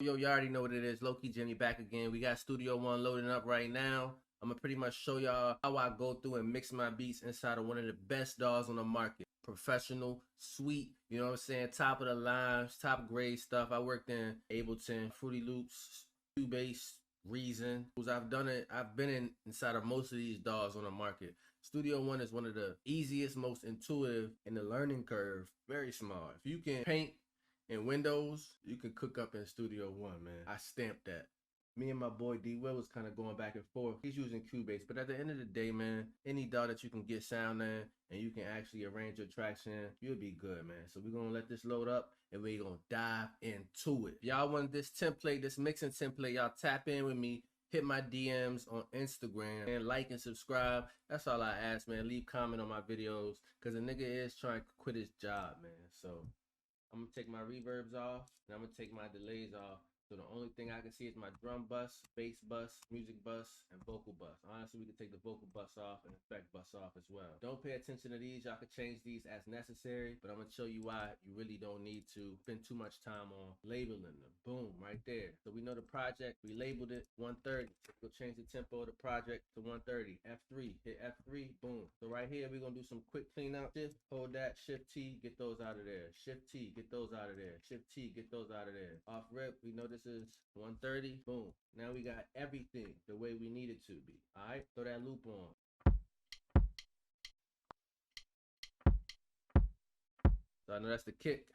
Yo, you already know what it is. LKJimmy back again. We got Studio One loading up right now. I'm gonna pretty much show y'all how I go through and mix my beats inside of one of the best DAWs on the market. Professional, sweet, you know what I'm saying? Top of the line, top grade stuff. I worked in Ableton, Fruity Loops, Cubase, Reason. I've done it. I've been inside of most of these DAWs on the market. Studio One is one of the easiest, most intuitive, and the learning curve very small. If you can paint in Windows, you can cook up in Studio One, man. I stamped that. Me and my boy D Will was kind of going back and forth. He's using Cubase, but at the end of the day, man, any DAW that you can get sound in and you can actually arrange your tracks in, you'll be good, man. So we're gonna let this load up and we're gonna dive into it. If y'all want this template, this mixing template, y'all tap in with me. Hit my DMs on Instagram and like and subscribe. That's all I ask, man. Leave comment on my videos because a nigga is trying to quit his job, man. So I'm gonna take my reverbs off and I'm gonna take my delays off. So the only thing I can see is my drum bus, bass bus, music bus, and vocal bus. Honestly, we can take the vocal bus off and effect bus off as well. Don't pay attention to these. Y'all can change these as necessary, but I'm gonna show you why you really don't need to spend too much time on labeling them. Boom, right there. So we know the project, we labeled it 130. So we'll change the tempo of the project to 130. F3, hit F3, boom. So right here, we're gonna do some quick cleanup. Shift, hold that, Shift T, get those out of there. Shift T, get those out of there. Shift T, get those out of there. Off rip, we know this is 130. Boom. Now we got everything the way we need it to be. All right, throw that loop on. So I know that's the kick.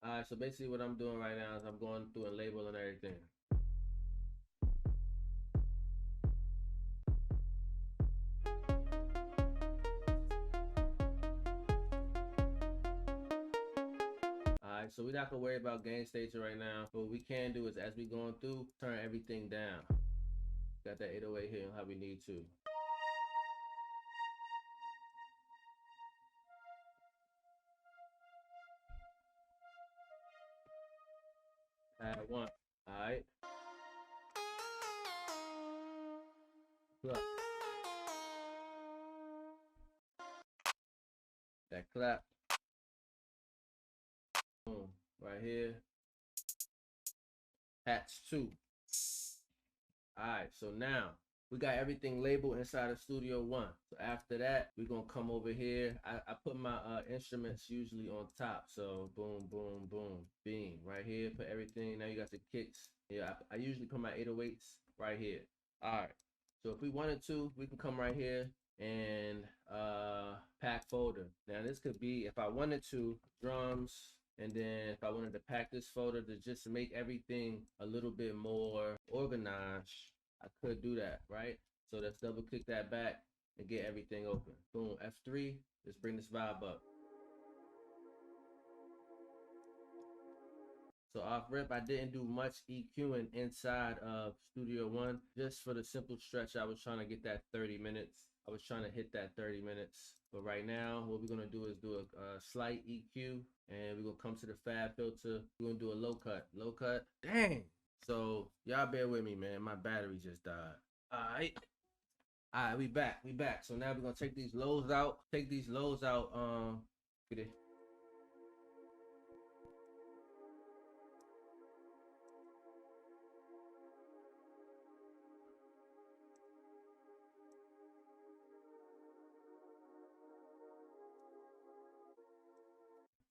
All right, so basically what I'm doing right now is I'm going through and labeling everything. Alright, so we're not gonna worry about gain staging right now. But what we can do is as we going through, turn everything down. Got that 808 hitting how we need to. Add one. Alright. Clap. That clap. Boom. Right here. Patch 2. Alright, so now we got everything labeled inside of Studio One. So after that, we're gonna come over here. I put my instruments usually on top. So boom, boom, boom, beam. Right here, put everything. Now you got the kicks. Yeah, I usually put my 808s right here. Alright. So if we wanted to, we can come right here and pack folder. Now this could be, if I wanted to, drums, and then if I wanted to pack this folder to just make everything a little bit more organized, I could do that, right? So let's double click that back and get everything open. Boom, F3, let's bring this vibe up. So off rip, I didn't do much EQing inside of Studio One, just for the simple stretch. I was trying to get that 30 minutes. I was trying to hit that 30 minutes. But right now, what we're gonna do is do a slight EQ, and we're gonna come to the fab filter. We're gonna do a low cut. Low cut. Dang. So y'all bear with me, man. My battery just died. Alright. Alright, we back. We back. So now we're gonna take these lows out. Take these lows out. Get it.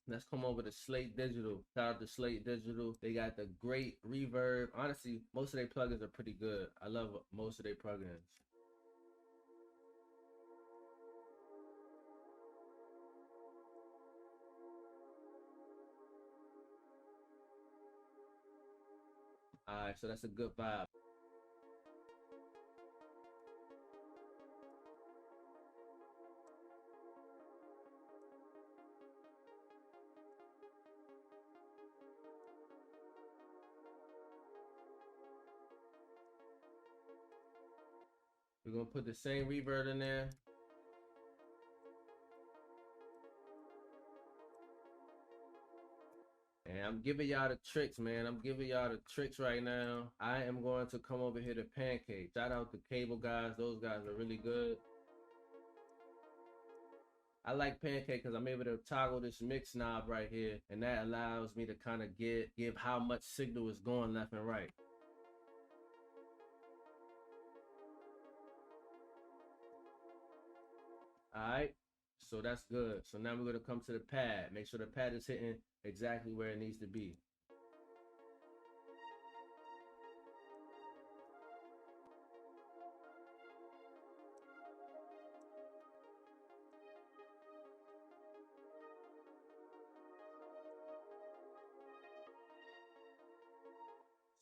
Let's come over to Slate Digital. Shout out to Slate Digital. They got the great reverb. Honestly, most of their plugins are pretty good. I love most of their plugins. Alright, so that's a good vibe. We're gonna put the same reverb in there. And I'm giving y'all the tricks, man. I'm giving y'all the tricks right now. I am going to come over here to Pancake. Shout out to Cable guys. Those guys are really good. I like Pancake because I'm able to toggle this mix knob right here, and that allows me to kind of give how much signal is going left and right. Alright, so that's good. So now we're going to come to the pad. Make sure the pad is hitting exactly where it needs to be.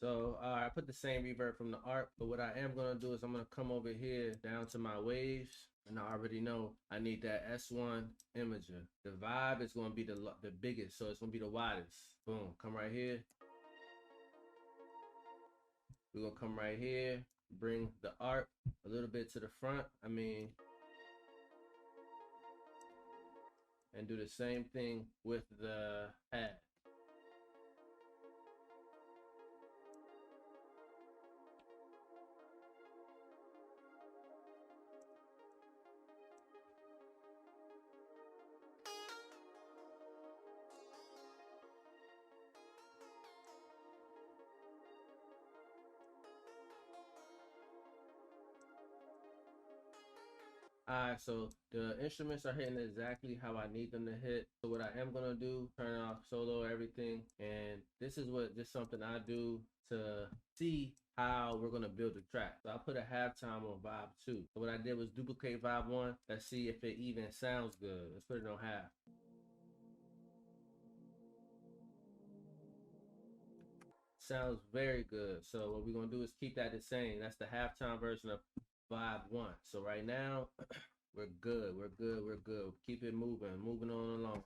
So I put the same reverb from the ARP, but what I am gonna do is I'm gonna come over here down to my waves, and I already know I need that S1 imager. The vibe is gonna be the biggest, so it's gonna be the widest. Boom, come right here. We're gonna come right here, bring the ARP a little bit to the front. And do the same thing with the pad. Alright, so the instruments are hitting exactly how I need them to hit. So what I am gonna do, turn off solo, everything, and this is something I do to see how we're gonna build the track. So I put a halftime on vibe 2. So what I did was duplicate vibe 1. Let's see if it even sounds good. Let's put it on half. Sounds very good. So what we're gonna do is keep that the same. That's the halftime version of vibe 1. So right now, we're good. Keep it moving on along.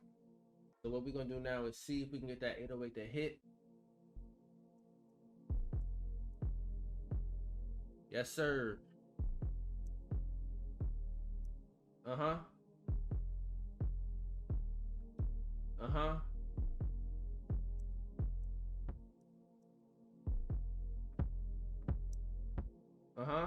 So what we're gonna do now is see if we can get that 808 to hit. Yes, sir. Uh-huh. Uh-huh. Uh-huh.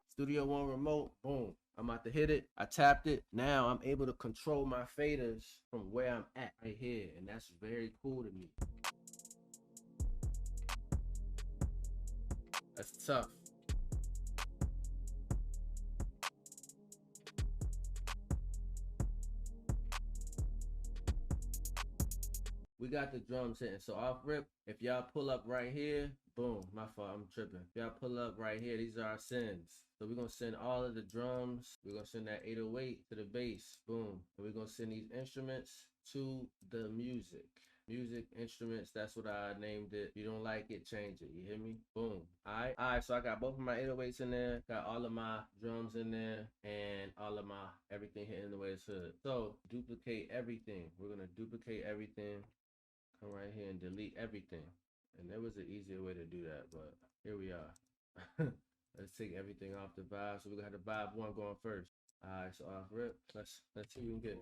Studio One remote, boom. I'm about to hit it. I tapped it. Now I'm able to control my faders from where I'm at right here. And that's very cool to me. That's tough. We got the drums hitting. So off rip, if y'all pull up right here, boom, my fault, I'm tripping. If y'all pull up right here, these are our sends. So we're gonna send all of the drums. We're gonna send that 808 to the bass, boom. And we're gonna send these instruments to the music. Music, instruments, that's what I named it. If you don't like it, change it, you hear me? Boom, all right, so I got both of my 808s in there, got all of my drums in there, and all of my everything hitting the way it should. So duplicate everything. We're gonna duplicate everything. Come right here and delete everything. And there was an easier way to do that, but here we are. Let's take everything off the vibe. So we got the vibe 1 going first. Alright, so off rip. Let's see what we can get.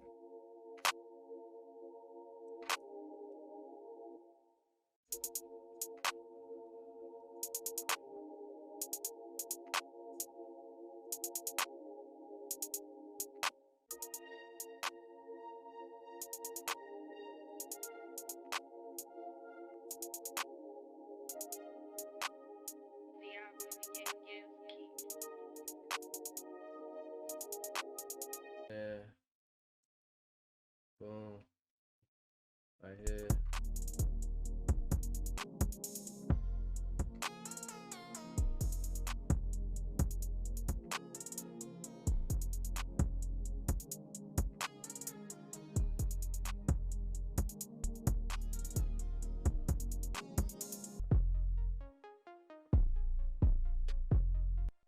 Yeah. Boom. Right here.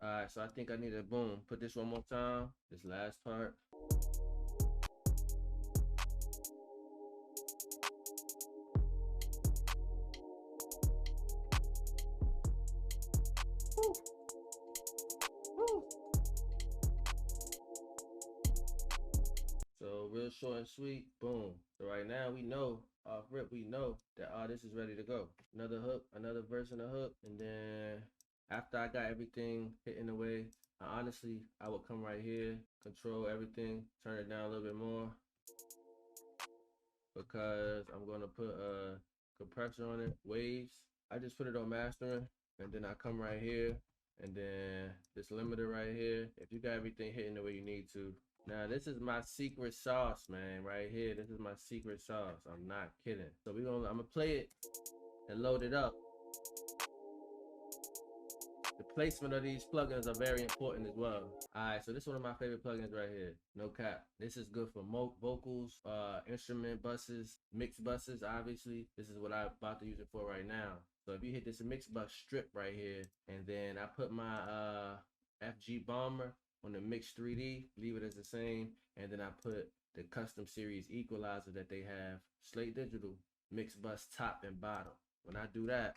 Alright, so I think I need to boom. Put this one more time. This last part. short and sweet. Boom. So right now we know, off rip, we know that this is ready to go. Another hook, another verse and a hook. And then after I got everything hitting away, I would come right here, control everything, turn it down a little bit more, because I'm gonna put a compressor on it, waves. I just put it on mastering, and then I come right here, and then this limiter right here. If you got everything hitting the way you need to. Now this is my secret sauce, man, right here. This is my secret sauce. I'm not kidding. So I'm gonna play it and load it up. The placement of these plugins are very important as well. Alright, so this is one of my favorite plugins right here. No cap. This is good for vocals, instrument buses, mix buses, obviously. This is what I'm about to use it for right now. So if you hit this mix bus strip right here, and then I put my FG Bomber on the mix 3D, leave it as the same, and then I put the custom series equalizer that they have, Slate Digital, mix bus top and bottom. When I do that,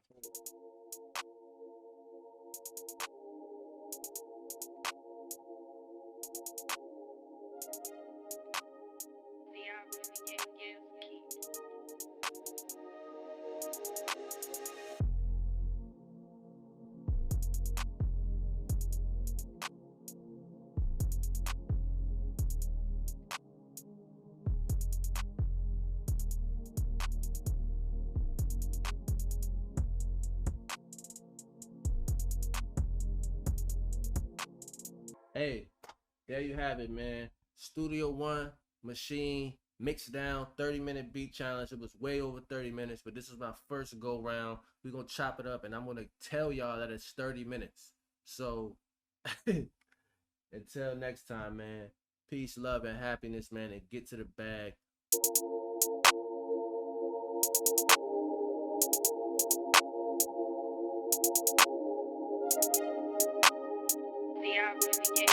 hey, there you have it, man. Studio One machine mixed down 30-minute beat challenge. It was way over 30 minutes, but this is my first go round. We're gonna chop it up, and I'm gonna tell y'all that it's 30 minutes. So until next time, man. Peace, love, and happiness, man, and get to the bag. See, I really get